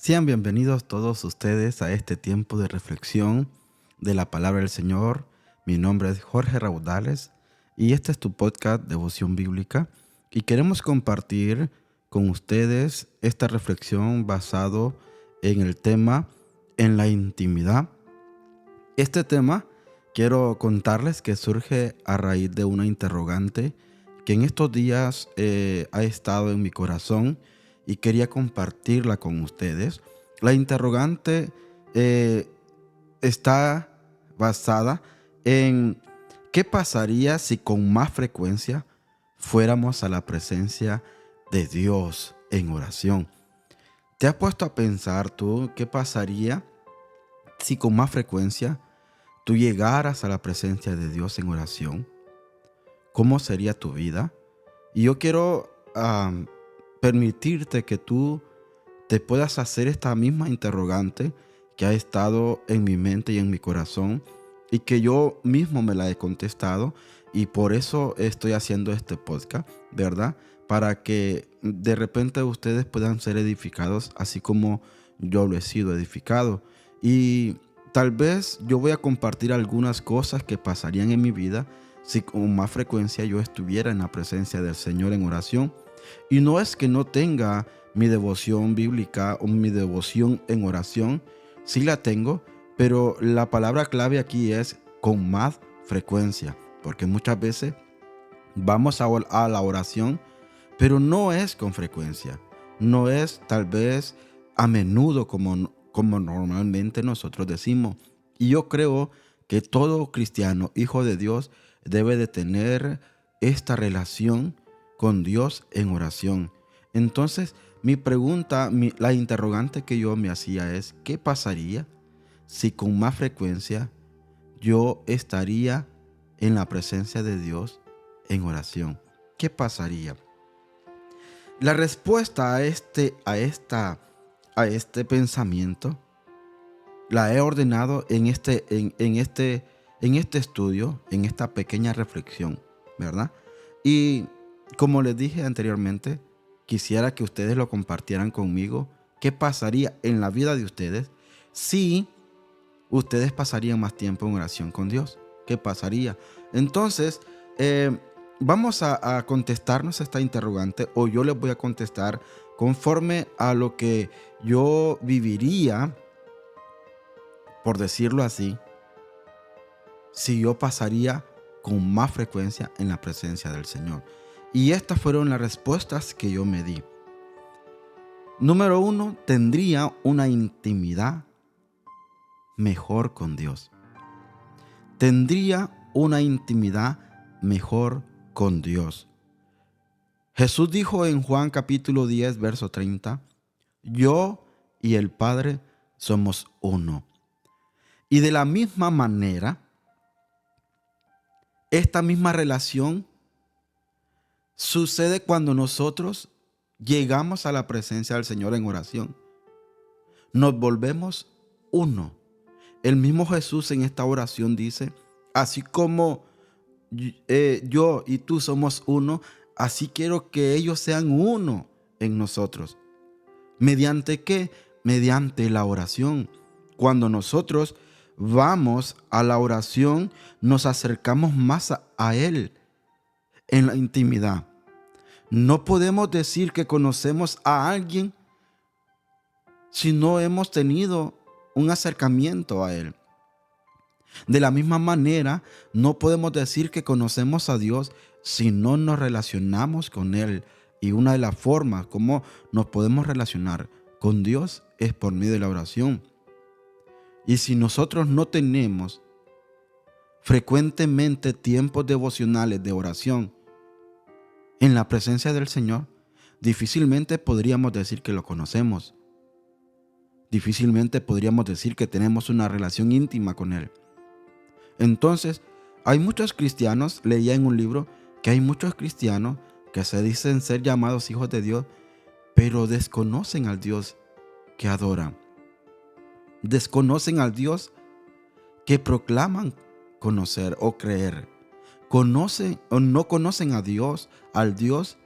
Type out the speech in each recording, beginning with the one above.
Sean bienvenidos todos ustedes a este tiempo de reflexión de la palabra del Señor. Mi nombre es Jorge Raudales y este es tu podcast Devoción Bíblica y queremos compartir con ustedes esta reflexión basado en el tema en la intimidad. Este tema quiero contarles que surge a raíz de una interrogante que en estos días ha estado en mi corazón y quería compartirla con ustedes. La interrogante eh, está basada en qué pasaría si con más frecuencia fuéramos a la presencia de Dios en oración. ¿Te has puesto a pensar tú qué pasaría si con más frecuencia tú llegaras a la presencia de Dios en oración? ¿Cómo sería tu vida? Y yo quiero permitirte que tú te puedas hacer esta misma interrogante que ha estado en mi mente y en mi corazón y que yo mismo me la he contestado, y por eso estoy haciendo este podcast, ¿verdad? Para que de repente ustedes puedan ser edificados así como yo lo he sido edificado. Y tal vez yo voy a compartir algunas cosas que pasarían en mi vida si con más frecuencia yo estuviera en la presencia del Señor en oración. Y no es que no tenga mi devoción bíblica o mi devoción en oración, sí la tengo, pero la palabra clave aquí es con más frecuencia, porque muchas veces vamos a la oración, pero no es con frecuencia, no es tal vez a menudo como normalmente nosotros decimos. Y yo creo que todo cristiano, hijo de Dios, debe de tener esta relación con Dios en oración. Entonces, mi pregunta, la interrogante que yo me hacía es, ¿qué pasaría si con más frecuencia yo estaría en la presencia de Dios en oración? ¿Qué pasaría? La respuesta a este pensamiento la he ordenado en este estudio, en esta pequeña reflexión, ¿verdad? Y como les dije anteriormente, quisiera que ustedes lo compartieran conmigo. ¿Qué pasaría en la vida de ustedes si ustedes pasarían más tiempo en oración con Dios? ¿Qué pasaría? Entonces, vamos a contestarnos esta interrogante, o yo les voy a contestar conforme a lo que yo viviría, por decirlo así, si yo pasaría con más frecuencia en la presencia del Señor. Y estas fueron las respuestas que yo me di. Número 1, tendría una intimidad mejor con Dios. Tendría una intimidad mejor con Dios. Jesús dijo en Juan capítulo 10, verso 30, yo y el Padre somos uno. Y de la misma manera, esta misma relación sucede cuando nosotros llegamos a la presencia del Señor en oración. Nos volvemos uno. El mismo Jesús en esta oración dice, así como yo y tú somos uno, así quiero que ellos sean uno en nosotros. ¿Mediante qué? Mediante la oración. Cuando nosotros vamos a la oración, nos acercamos más a Él en la intimidad. No podemos decir que conocemos a alguien si no hemos tenido un acercamiento a Él. De la misma manera, no podemos decir que conocemos a Dios si no nos relacionamos con Él. Y una de las formas como nos podemos relacionar con Dios es por medio de la oración. Y si nosotros no tenemos frecuentemente tiempos devocionales de oración en la presencia del Señor, difícilmente podríamos decir que lo conocemos. Difícilmente podríamos decir que tenemos una relación íntima con Él. Entonces, hay muchos cristianos, leía en un libro que hay muchos cristianos que se dicen ser llamados hijos de Dios, pero desconocen al Dios que adoran. Desconocen al Dios que proclaman conocer o creer. Conocen o no conocen a Dios, al Dios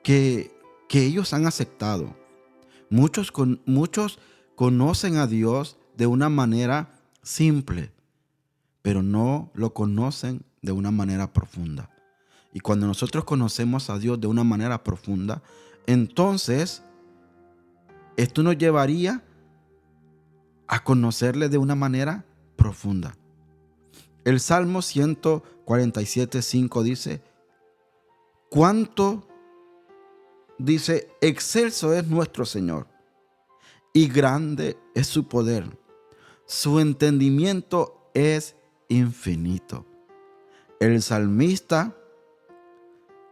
que ellos han aceptado. Muchos conocen a Dios de una manera simple, pero no lo conocen de una manera profunda. Y cuando nosotros conocemos a Dios de una manera profunda, entonces esto nos llevaría a conocerle de una manera profunda. El Salmo 147:5 dice, ¿cuánto? Dice, excelso es nuestro Señor y grande es su poder. Su entendimiento es infinito. El salmista,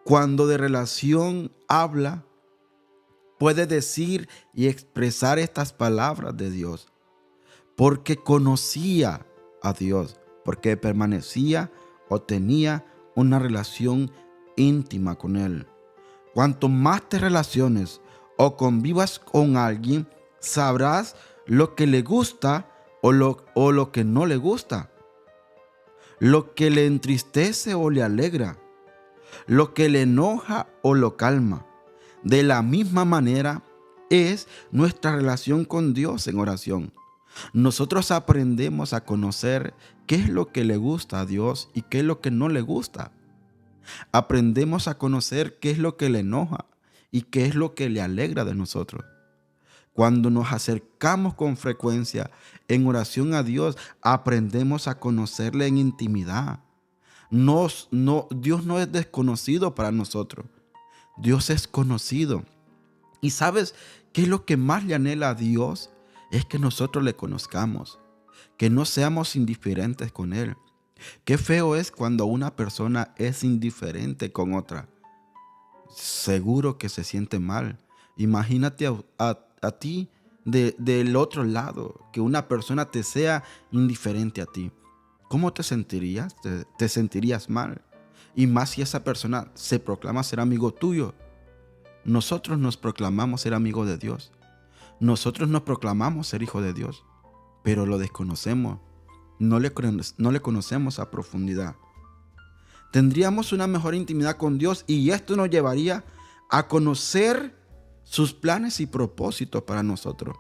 cuando de relación habla, puede decir y expresar estas palabras de Dios, porque conocía a Dios, porque permanecía o tenía una relación íntima con Él. Cuanto más te relaciones o convivas con alguien, sabrás lo que le gusta o lo que no le gusta, lo que le entristece o le alegra, lo que le enoja o lo calma. De la misma manera es nuestra relación con Dios en oración. Nosotros aprendemos a conocer qué es lo que le gusta a Dios y qué es lo que no le gusta. Aprendemos a conocer qué es lo que le enoja y qué es lo que le alegra de nosotros. Cuando nos acercamos con frecuencia en oración a Dios, aprendemos a conocerle en intimidad. Dios no es desconocido para nosotros. Dios es conocido. ¿Y sabes qué es lo que más le anhela a Dios? Es que nosotros le conozcamos, que no seamos indiferentes con Él. Qué feo es cuando una persona es indiferente con otra. Seguro que se siente mal. Imagínate a ti del otro lado, que una persona te sea indiferente a ti. ¿Cómo te sentirías? Te sentirías mal. Y más si esa persona se proclama ser amigo tuyo. Nosotros nos proclamamos ser amigos de Dios. Nosotros nos proclamamos ser hijos de Dios, pero lo desconocemos. No le conocemos a profundidad. Tendríamos una mejor intimidad con Dios y esto nos llevaría a conocer sus planes y propósitos para nosotros.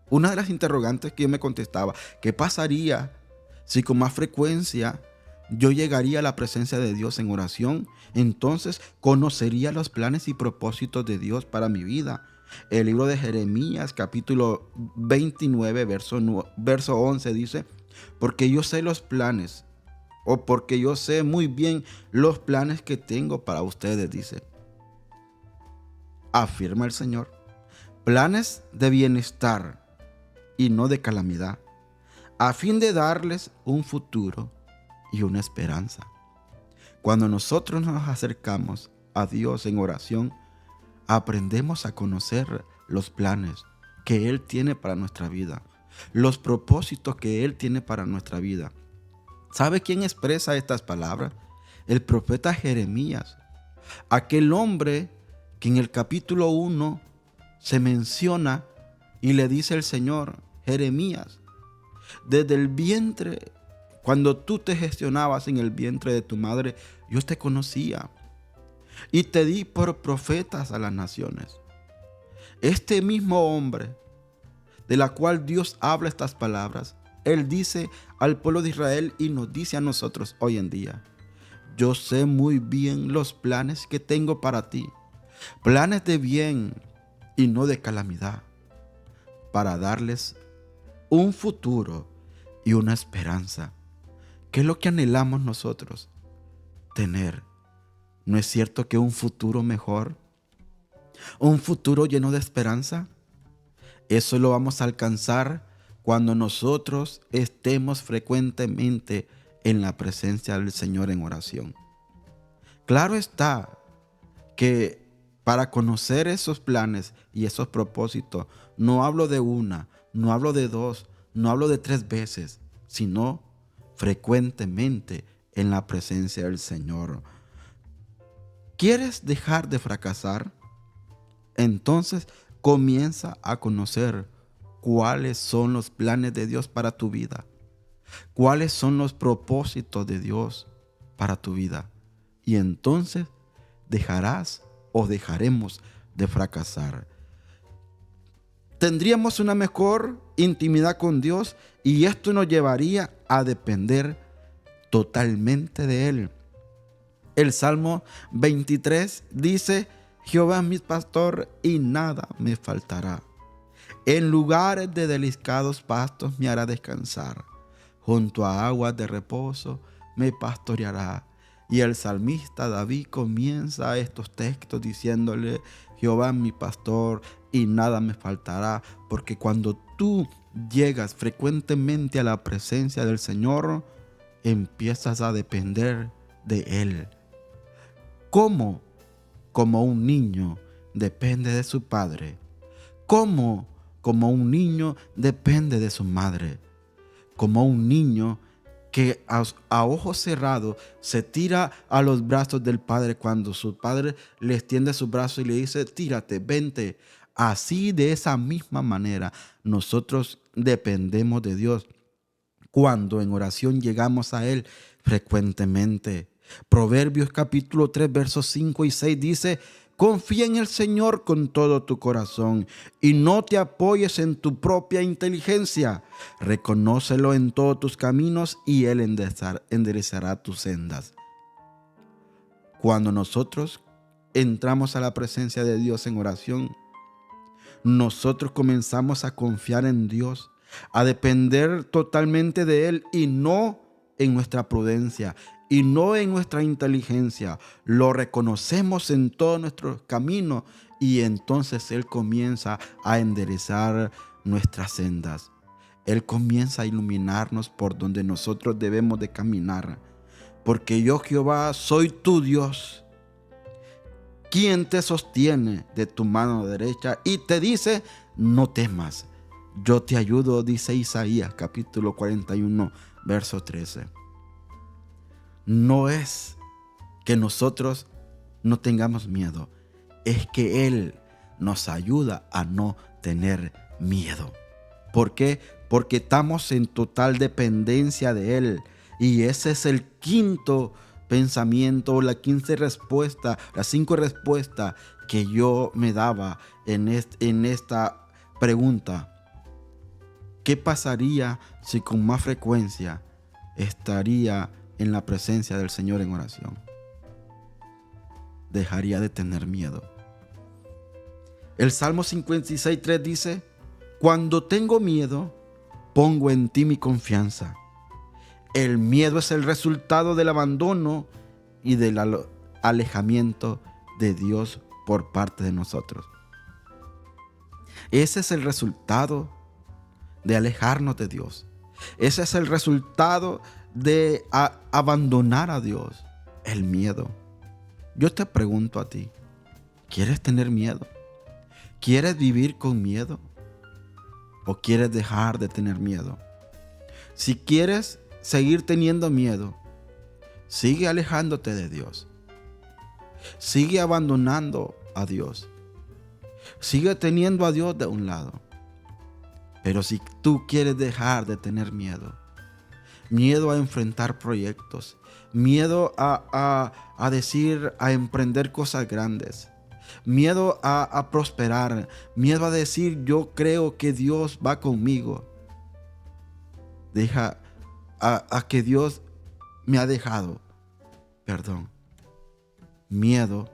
Una de las interrogantes que yo me contestaba, ¿qué pasaría si con más frecuencia yo llegaría a la presencia de Dios en oración? Entonces conocería los planes y propósitos de Dios para mi vida. El libro de Jeremías, capítulo 29, verso 11 dice, porque yo sé los planes, o porque yo sé muy bien los planes que tengo para ustedes, dice. Afirma el Señor. Planes de bienestar y no de calamidad, a fin de darles un futuro y una esperanza. Cuando nosotros nos acercamos a Dios en oración, aprendemos a conocer los planes que Él tiene para nuestra vida, los propósitos que Él tiene para nuestra vida. ¿Sabe quién expresa estas palabras? El profeta Jeremías, aquel hombre que en el capítulo 1 se menciona y le dice el Señor, Jeremías, desde el vientre, cuando tú te gestionabas en el vientre de tu madre, yo te conocía y te di por profetas a las naciones. Este mismo hombre, de la cual Dios habla estas palabras, Él dice al pueblo de Israel y nos dice a nosotros hoy en día, yo sé muy bien los planes que tengo para ti, planes de bien y no de calamidad, para darles un futuro y una esperanza. ¿Qué es lo que anhelamos nosotros? Tener. ¿No es cierto que un futuro mejor? ¿Un futuro lleno de esperanza? Eso lo vamos a alcanzar cuando nosotros estemos frecuentemente en la presencia del Señor en oración. Claro está que para conocer esos planes y esos propósitos, no hablo de una, no hablo de dos, no hablo de 3 veces, sino frecuentemente en la presencia del Señor. ¿Quieres dejar de fracasar? Entonces comienza a conocer cuáles son los planes de Dios para tu vida, cuáles son los propósitos de Dios para tu vida. Y entonces dejarás o dejaremos de fracasar. tendríamos una mejor intimidad con Dios y esto nos llevaría a depender totalmente de Él. El Salmo 23 dice: Jehová es mi pastor y nada me faltará. En lugares de delicados pastos me hará descansar. Junto a aguas de reposo me pastoreará. Y el salmista David comienza estos textos diciéndole: Jehová es mi pastor y nada me faltará. Porque cuando tú llegas frecuentemente a la presencia del Señor, empiezas a depender de Él. ¿Cómo? Como un niño depende de su padre. ¿Cómo? Como un niño depende de su madre. Como un niño que a ojos cerrados se tira a los brazos del padre cuando su padre le extiende su brazo y le dice: tírate, vente. Así, de esa misma manera, nosotros dependemos de Dios cuando en oración llegamos a Él frecuentemente. Proverbios capítulo 3, versos 5 y 6 dice: confía en el Señor con todo tu corazón y no te apoyes en tu propia inteligencia. Reconócelo en todos tus caminos y Él enderezará tus sendas. Cuando nosotros entramos a la presencia de Dios en oración, nosotros comenzamos a confiar en Dios, a depender totalmente de Él y no en nuestra prudencia y no en nuestra inteligencia. Lo reconocemos en todos nuestros caminos y entonces Él comienza a enderezar nuestras sendas. Él comienza a iluminarnos por donde nosotros debemos de caminar. Porque yo, Jehová, soy tu Dios, quien te sostiene de tu mano derecha y te dice: no temas, yo te ayudo, dice Isaías capítulo 41, verso 13. No es que nosotros no tengamos miedo, es que Él nos ayuda a no tener miedo. ¿Por qué? Porque estamos en total dependencia de Él. Y ese es el quinto pensamiento, la quinta respuesta, las 5 respuestas que yo me daba en esta pregunta. ¿Qué pasaría si con más frecuencia estaría en la presencia del Señor en oración? Dejaría de tener miedo. El Salmo 56:3 dice: cuando tengo miedo, pongo en ti mi confianza. El miedo es el resultado del abandono y del alejamiento de Dios por parte de nosotros. Ese es el resultado de alejarnos de Dios. Ese es el resultado de abandonar a Dios. El miedo. Yo te pregunto a ti: ¿quieres tener miedo? ¿Quieres vivir con miedo? ¿O quieres dejar de tener miedo? Si quieres seguir teniendo miedo, sigue alejándote de Dios. Sigue abandonando a Dios. Sigue teniendo a Dios de un lado. Pero si tú quieres dejar de tener miedo, miedo a enfrentar proyectos, miedo a emprender cosas grandes, miedo a prosperar, miedo a decir: yo creo que Dios va conmigo. Deja a que Dios me ha dejado. Miedo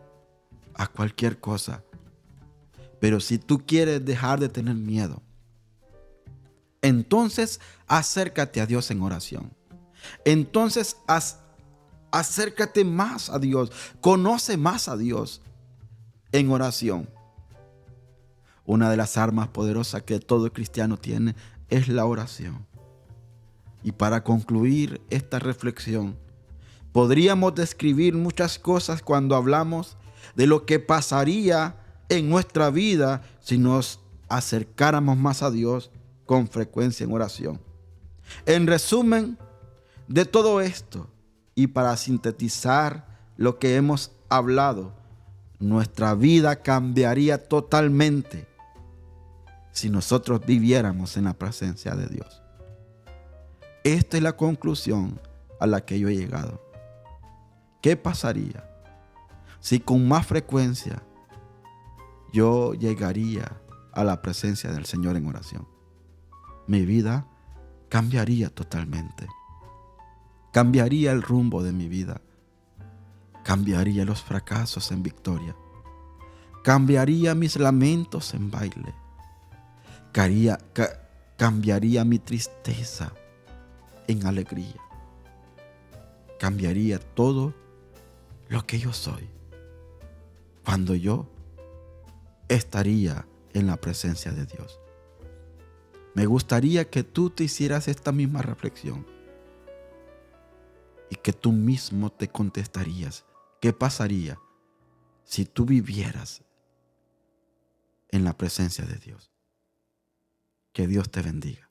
a cualquier cosa. Pero si tú quieres dejar de tener miedo, entonces acércate a Dios en oración. Entonces acércate más a Dios. Conoce más a Dios en oración. Una de las armas poderosas que todo cristiano tiene es la oración. Y para concluir esta reflexión, podríamos describir muchas cosas cuando hablamos de lo que pasaría en nuestra vida si nos acercáramos más a Dios con frecuencia en oración. En resumen de todo esto, y para sintetizar lo que hemos hablado, nuestra vida cambiaría totalmente si nosotros viviéramos en la presencia de Dios. Esta es la conclusión a la que yo he llegado. ¿Qué pasaría si con más frecuencia yo llegaría a la presencia del Señor en oración, mi vida cambiaría totalmente. Cambiaría el rumbo de mi vida. Cambiaría los fracasos en victoria. Cambiaría mis lamentos en baile. Cambiaría mi tristeza en alegría. Cambiaría todo lo que yo soy cuando yo estaría en la presencia de Dios. Me gustaría que tú te hicieras esta misma reflexión y que tú mismo te contestarías, ¿qué pasaría si tú vivieras en la presencia de Dios? Que Dios te bendiga.